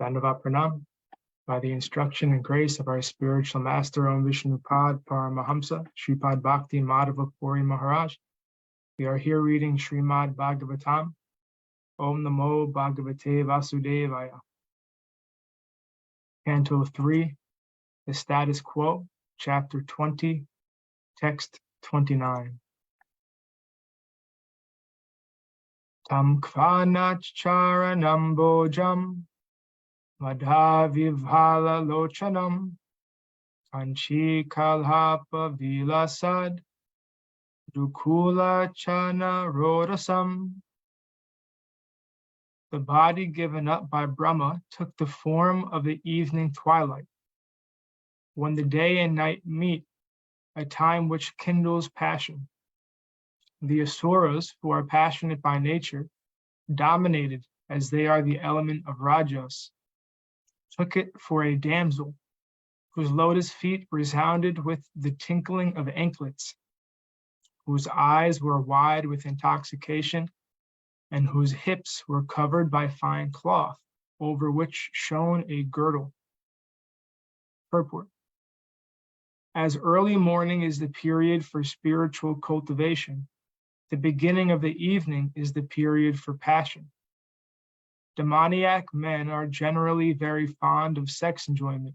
Dandavat Pranam. By the instruction and grace of our spiritual master, Om Vishnupad Paramahamsa, Sripad Bhakti Madhava Puri Maharaj, we are here reading Srimad Bhagavatam. Om Namo Bhagavate Vasudevaya. Canto 3, the Status Quo, Chapter 20, Text 29. Tam Kvanachcharanam Bojam Madhavivhala Lochanam Kanchi Kalhapa Vilasad Dukula Chana Rodasam. The body given up by Brahma took the form of the evening twilight. When the day and night meet, a time which kindles passion. The Asuras, who are passionate by nature, dominated as they are the element of Rajas, took it for a damsel whose lotus feet resounded with the tinkling of anklets, whose eyes were wide with intoxication, and whose hips were covered by fine cloth, over which shone a girdle. Purport. As early morning is the period for spiritual cultivation, the beginning of the evening is the period for passion. Demoniac men are generally very fond of sex enjoyment.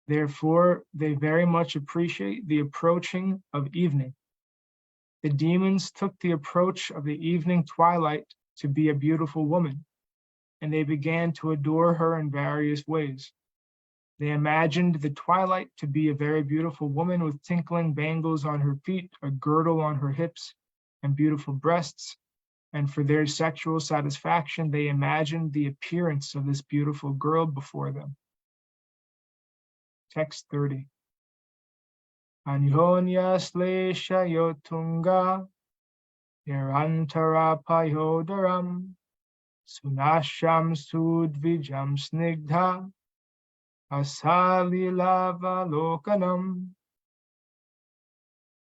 Therefore, they very much appreciate the approaching of evening. The demons took the approach of the evening twilight to be a beautiful woman, and they began to adore her in various ways. They imagined the twilight to be a very beautiful woman with tinkling bangles on her feet, a girdle on her hips, and beautiful breasts, and for their sexual satisfaction, they imagined the appearance of this beautiful girl before them. Text 30. Anyonya slesha yotunga nirantara payodaram sunasham sudvijam snigdha asalilava lokanam.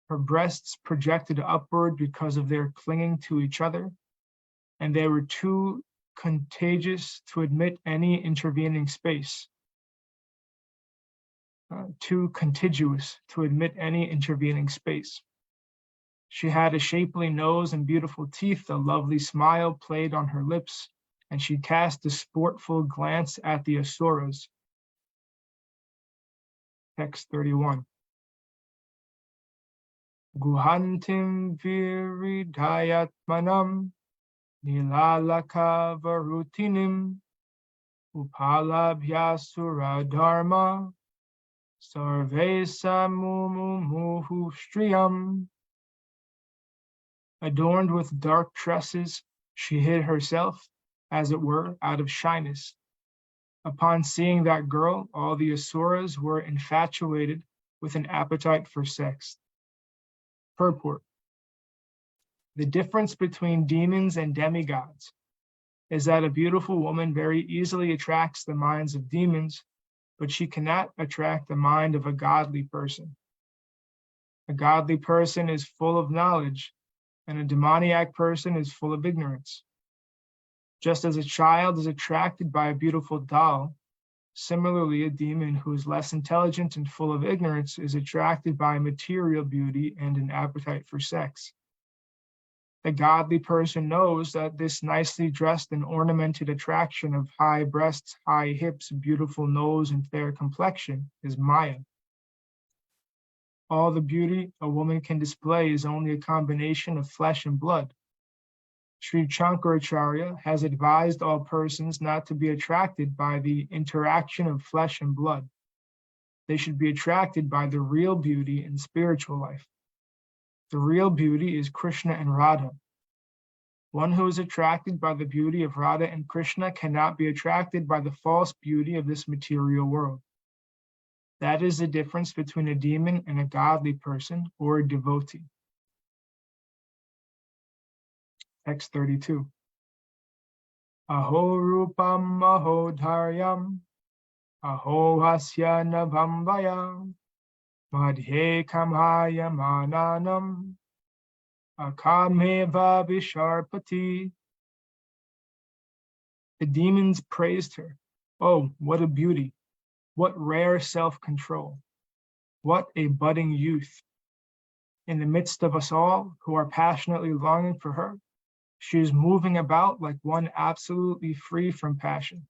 Her breasts projected upward because of their clinging to each other, and they were too contagious to admit any intervening space. Too contiguous to admit any intervening space. She had a shapely nose and beautiful teeth, a lovely smile played on her lips, and she cast a sportful glance at the Asuras. Text 31. Guhantim viridayatmanam nilalaka varutinim upalabhyasura dharma sarvesa mumuhu striyam. Adorned with dark tresses, she hid herself, as it were, out of shyness. Upon seeing that girl, all the Asuras were infatuated with an appetite for sex. Purport. The difference between demons and demigods is that a beautiful woman very easily attracts the minds of demons, but she cannot attract the mind of a godly person. A godly person is full of knowledge, and a demoniac person is full of ignorance. Just as a child is attracted by a beautiful doll, similarly, a demon who is less intelligent and full of ignorance is attracted by material beauty and an appetite for sex. The godly person knows that this nicely dressed and ornamented attraction of high breasts, high hips, beautiful nose, and fair complexion is Maya. All the beauty a woman can display is only a combination of flesh and blood. Sri Shankaracharya has advised all persons not to be attracted by the interaction of flesh and blood. They should be attracted by the real beauty in spiritual life. The real beauty is Krishna and Radha. One who is attracted by the beauty of Radha and Krishna cannot be attracted by the false beauty of this material world. That is the difference between a demon and a godly person or a devotee. Text 32. Aho rupam aho dharyam aho hasya navambaya madhye kamaya mananam akameva visharpati. The demons praised her. Oh, what a beauty! What rare self-control! What a budding youth! In the midst of us all who are passionately longing for her, she is moving about like one absolutely free from passion.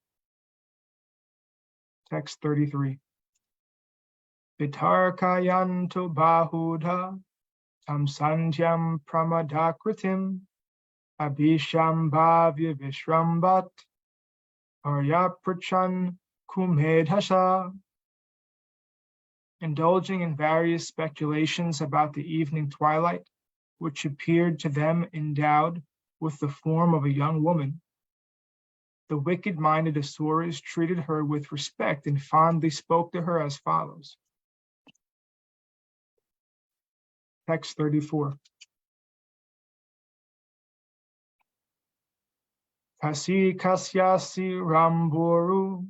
Text 33. Vitarkayanto bahudha tam santyam pramadakritim abhishambhavya vishrambat aryaprachan kumedhasa. Indulging in various speculations about the evening twilight, which appeared to them endowed with the form of a young woman, the wicked-minded Asuras treated her with respect and fondly spoke to her as follows. Text 34. Kasi kasyasi ramburu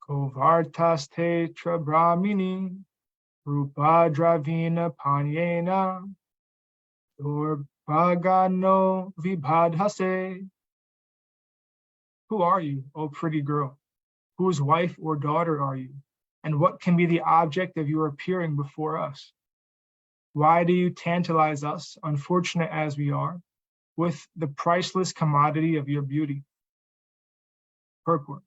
kovartaste trabramini rupa dravina panyena durbhagano vibhadhase. Who are you, O pretty girl? Whose wife or daughter are you? And what can be the object of your appearing before us? Why do you tantalize us, unfortunate as we are, with the priceless commodity of your beauty? Purport.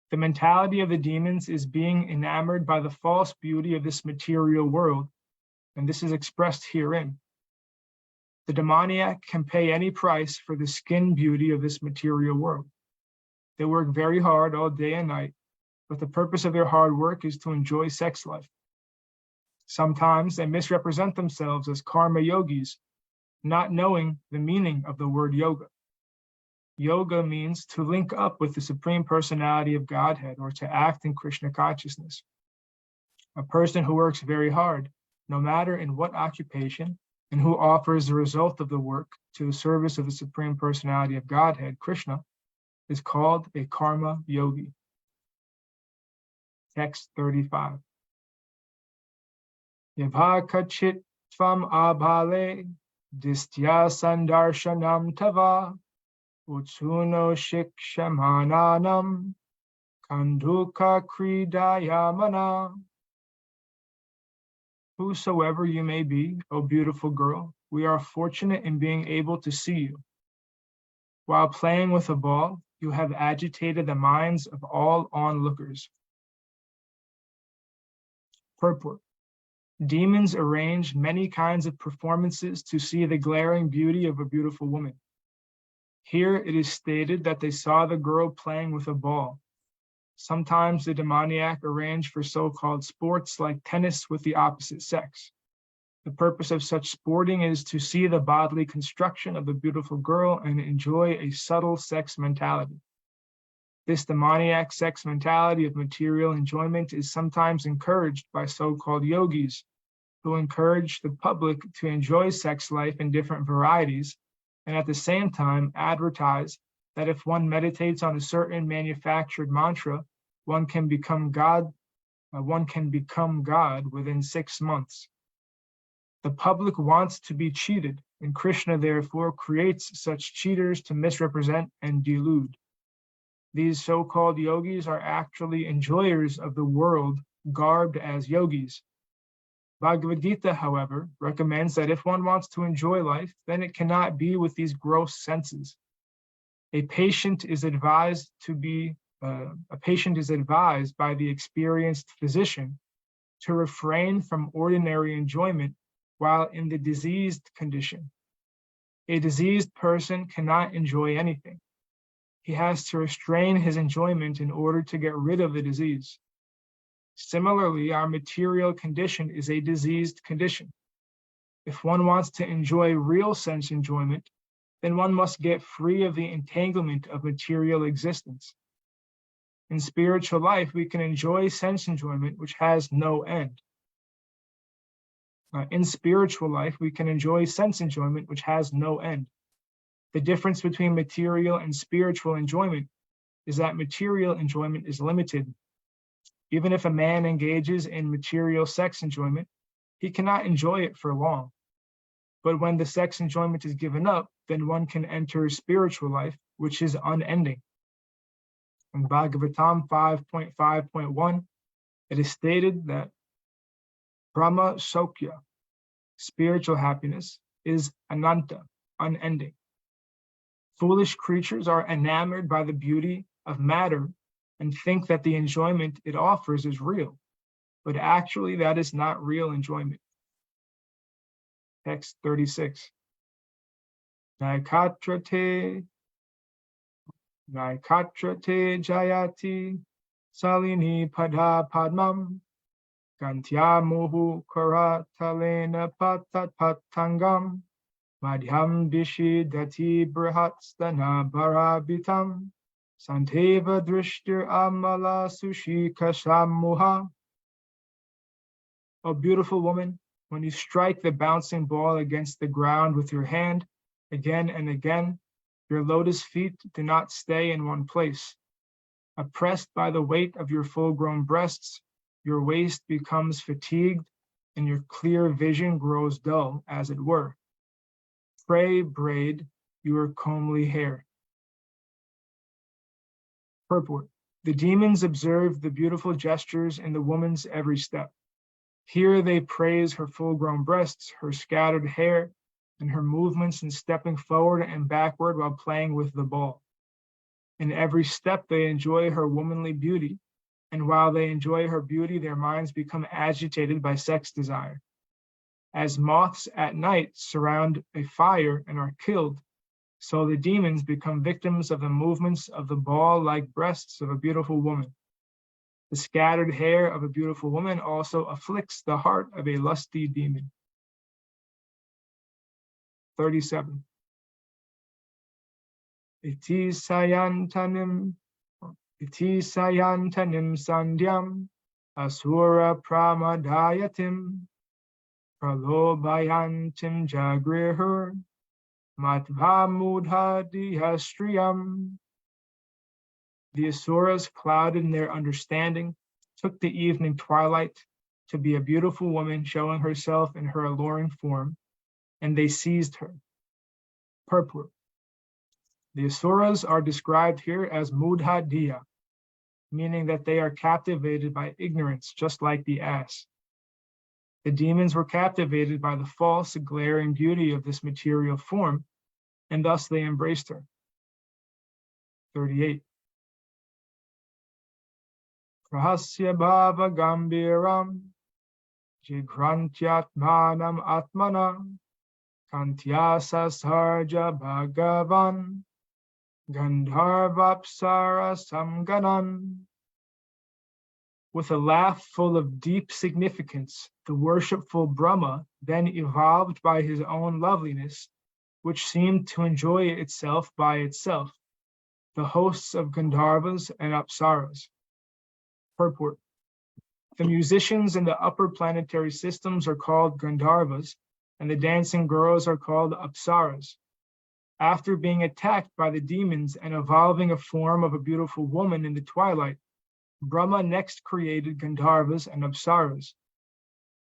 The mentality of the demons is being enamored by the false beauty of this material world, and this is expressed herein. The demoniac can pay any price for the skin beauty of this material world. They work very hard all day and night, but the purpose of their hard work is to enjoy sex life. Sometimes they misrepresent themselves as karma yogis, not knowing the meaning of the word yoga. Yoga means to link up with the Supreme Personality of Godhead or to act in Krishna consciousness. A person who works very hard, no matter in what occupation, and who offers the result of the work to the service of the Supreme Personality of Godhead, Krishna, is called a karma yogi. Text 35. Yavakachit tvam abhale distya sandarshanam tava utsuno shikshamananam kanduka kridayamana. Whosoever you may be, O beautiful girl, we are fortunate in being able to see you. While playing with a ball, you have agitated the minds of all onlookers. Purport. Demons arrange many kinds of performances to see the glaring beauty of a beautiful woman. Here it is stated that they saw the girl playing with a ball. Sometimes the demoniac arranged for so-called sports like tennis with the opposite sex. The purpose of such sporting is to see the bodily construction of the beautiful girl and enjoy a subtle sex mentality. This demoniac sex mentality of material enjoyment is sometimes encouraged by so-called yogis, who encourage the public to enjoy sex life in different varieties, and at the same time advertise that if one meditates on a certain manufactured mantra, one can become God within 6 months. The public wants to be cheated, and Krishna therefore creates such cheaters to misrepresent and delude. These so-called yogis are actually enjoyers of the world garbed as yogis. Bhagavad Gita, however, recommends that if one wants to enjoy life, then it cannot be with these gross senses. A patient is advised by the experienced physician to refrain from ordinary enjoyment while in the diseased condition. A diseased person cannot enjoy anything. He has to restrain his enjoyment in order to get rid of the disease. Similarly, our material condition is a diseased condition. If one wants to enjoy real sense enjoyment, then one must get free of the entanglement of material existence. In spiritual life, we can enjoy sense enjoyment which has no end. In spiritual life, we can enjoy sense enjoyment which has no end. The difference between material and spiritual enjoyment is that material enjoyment is limited. Even if a man engages in material sex enjoyment, he cannot enjoy it for long. But when the sex enjoyment is given up, then one can enter spiritual life, which is unending. In Bhagavatam 5.5.1, it is stated that Brahma Sokya, spiritual happiness, is ananta, unending. Foolish creatures are enamored by the beauty of matter and think that the enjoyment it offers is real, but actually that is not real enjoyment. Text 36. Naikatrate jayati salini pada padmam gantya mohu karatalena patat patangam madhyam dishi dati brihatstana barabitam santeva drishtir amala sushi kashamuha. O beautiful woman, when you strike the bouncing ball against the ground with your hand again and again, your lotus feet do not stay in one place. Oppressed by the weight of your full-grown breasts, your waist becomes fatigued and your clear vision grows dull, as it were. Pray braid your comely hair. Purport. The demons observe the beautiful gestures in the woman's every step. Here they praise her full-grown breasts, her scattered hair, and her movements in stepping forward and backward while playing with the ball. In every step, they enjoy her womanly beauty, and while they enjoy her beauty, their minds become agitated by sex desire. As moths at night surround a fire and are killed, so the demons become victims of the movements of the ball-like breasts of a beautiful woman. The scattered hair of a beautiful woman also afflicts the heart of a lusty demon. 37. Iti sayantanim sandhyam asura pramadayatim pralobayantim jagrihur matva mudha dihastriyam. The Asuras, clouded in their understanding, took the evening twilight to be a beautiful woman showing herself in her alluring form, and they seized her. Purport. The Asuras are described here as mudha diya, meaning that they are captivated by ignorance, just like the ass. The demons were captivated by the false, glaring beauty of this material form, and thus they embraced her. 38. Prahasya bhava gambiram jigrantyatmanam atmana kantyasa sarja bhagavan gandharvapsara samganan. With a laugh full of deep significance, the worshipful Brahma then evolved by his own loveliness, which seemed to enjoy itself by itself, the hosts of Gandharvas and Apsaras. Purport. The musicians in the upper planetary systems are called Gandharvas, and the dancing girls are called Apsaras. After being attacked by the demons and evolving a form of a beautiful woman in the twilight, Brahma next created Gandharvas and Apsaras.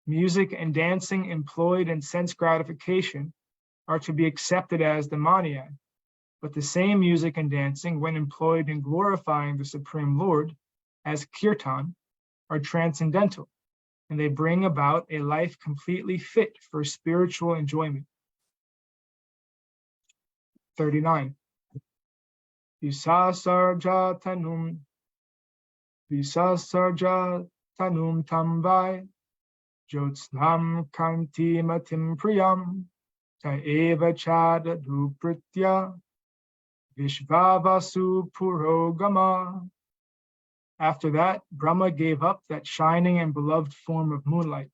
Music and dancing employed in sense gratification are to be accepted as demoniac, but the same music and dancing, when employed in glorifying the Supreme Lord, as kirtan, are transcendental, and they bring about a life completely fit for spiritual enjoyment. 39. Visasarja tanum tamvai jyotsnam kanti matim priyam ta eva chada dupritya vishvavasu purogama. After that, Brahma gave up that shining and beloved form of moonlight.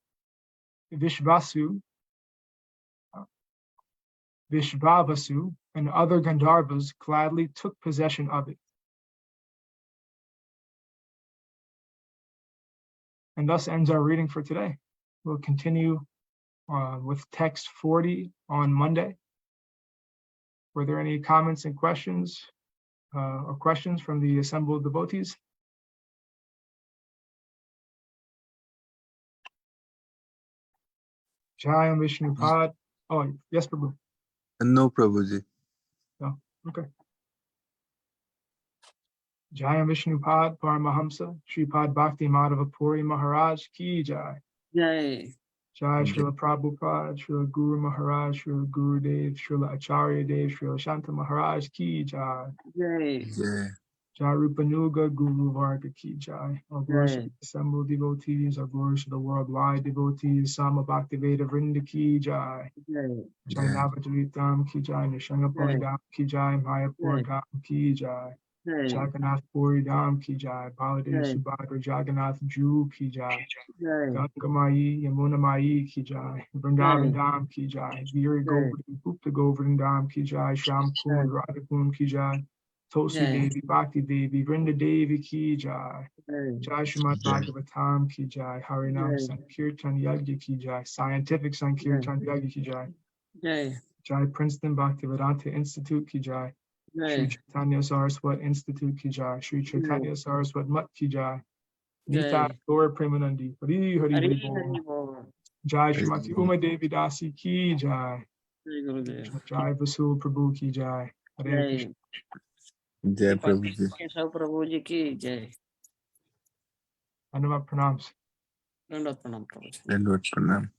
Vishvavasu and other Gandharvas gladly took possession of it. And thus ends our reading for today. We'll continue with text 40 on Monday. Were there any comments and questions or questions from the assembled devotees? Jai Vishnupad. Oh, yes, Prabhu. No, Prabhuji. No, okay. Jai Vishnupad Paramahamsa Shripad Bhakti Madhava Puri Maharaj Ki Jai. Jai. Jai Srila Prabhupada, Srila Guru Maharaj, Srila Guru Dev, Srila Acharya Dev, Srila Shanta Maharaj Ki Jai. Jai. Jai Rupanuga Guru Varga Ki Jai. All glories to the assembled devotees, all glories to the worldwide devotees, Sama Bhakti Veda Vrinda Ki Jai. Jai Navadvitam Ki Jai, Nishangapur Dham Ki Jai, Mayapur Dham Ki Jai. Jagannath Puri Dham Ki Jai, Baladev Subhadra Jagannath Ju Ki Jai. Ganga Mai, Yamuna Mai Ki Jai, Vrindavan Dham Ki Jai, Giri Govardhan, Gupta Govardhan Dham Ki Jai, Sham Kund, Radha Kund Ki Jai, Tulsi Devi, Bhakti Devi, Vrinda Devi Ki Jai, Jai Srimad Bhagavatam Ki Jai, Harinam Sankirtan Yagya Ki Jai, Scientific Sankirtan Yagya Ki Jai, Jai Princeton Bhakti Vedanta Institute Ki Jai, Sri Chaitanya Saraswat Institute Ki Jai, Sri Chaitanya Saraswat Mat Ki Jai, Nita Gaur Premanandi, Hari Hari Hari Bol. Jai Shrimati Uma Devi Dasi Ki Jai, Jai Vasul Prabhu Ki Jai, Hare Krishna. Jai Prabhuji. Prabhuji ki jai. Anuma pranams. Dandavad pranam, Prabhuji. Dandavad pranam.